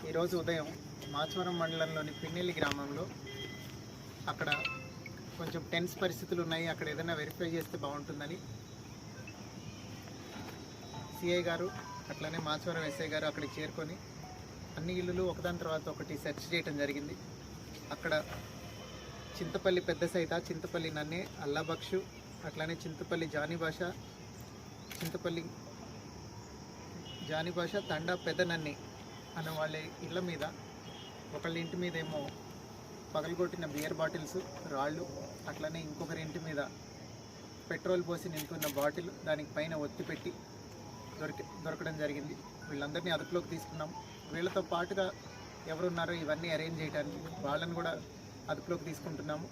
ఈరోజు ఉదయం మాచవరం మండలంలోని పిన్నెల్లి గ్రామంలో అక్కడ కొంచెం టెన్స్ పరిస్థితులు ఉన్నాయి, అక్కడ ఏదైనా వెరిఫై చేస్తే బాగుంటుందని సిఐ గారు అట్లనే మాచవరం ఎస్ఐ గారు అక్కడికి చేరుకొని అన్ని ఇల్లులు ఒకదాని తర్వాత ఒకటి సెర్చ్ చేయడం జరిగింది. అక్కడ చింతపల్లి పెద్ద సైత, చింతపల్లి నన్నే, అల్లాబక్షు, అట్లానే చింతపల్లి జానిభాష తండా పెద్ద నన్ని అన్న వాళ్ళ ఇళ్ళ మీద, ఒకళ్ళ ఇంటి మీద ఏమో పగలగొట్టిన బియర్ బాటిల్స్, రాళ్ళు, అట్లనే ఇంకొకరి ఇంటి మీద పెట్రోల్ పోసి నింపున్న బాటిల్, దానికి పైన ఒత్తి పెట్టి దొరకడం జరిగింది. వీళ్ళందరినీ అదుపులోకి తీసుకున్నాం. వీళ్ళతో పాటుగా ఎవరున్నారో ఇవన్నీ అరేంజ్ చేయడానికి వాళ్ళని కూడా అదుపులోకి తీసుకుంటున్నాము.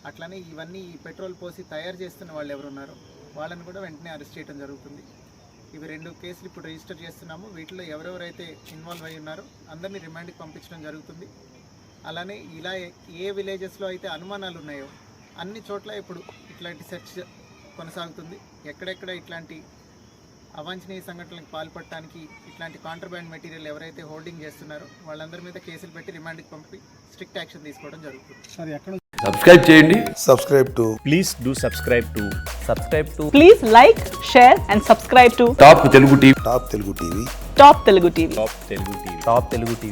అట్లనే ఇవన్నీ ఈ పెట్రోల్ పోసి తయారు చేస్తున్న వాళ్ళు ఎవరున్నారో వాళ్ళని కూడా వెంటనే అరెస్ట్ చేయడం జరుగుతుంది. ఇవి 2 కేసులు ఇప్పుడు రిజిస్టర్ చేస్తున్నాము. వీటిలో ఎవరెవరైతే ఇన్వాల్వ్ అయి ఉన్నారో అందరినీ రిమాండ్కి పంపించడం జరుగుతుంది. అలానే ఇలా ఏ విలేజెస్లో అయితే అనుమానాలు ఉన్నాయో అన్ని చోట్ల ఇప్పుడు ఇట్లాంటి సెర్చ్ కొనసాగుతుంది. ఎక్కడెక్కడ ఇట్లాంటి అవాంఛనీయ సంఘటనలకు పాల్పడటానికి ఇట్లాంటి కాంట్రాబ్యాండ్ మెటీరియల్ ఎవరైతే హోల్డింగ్ చేస్తున్నారో వాళ్ళందరి మీద కేసులు పెట్టి రిమాండ్కి పంపి స్ట్రిక్ట్ యాక్షన్ తీసుకోవడం జరుగుతుంది. సబ్స్క్రైబ్ చేయండి. Please do subscribe to. Please like, share and subscribe to top Telugu TV. Top Telugu TV. Top Telugu TV.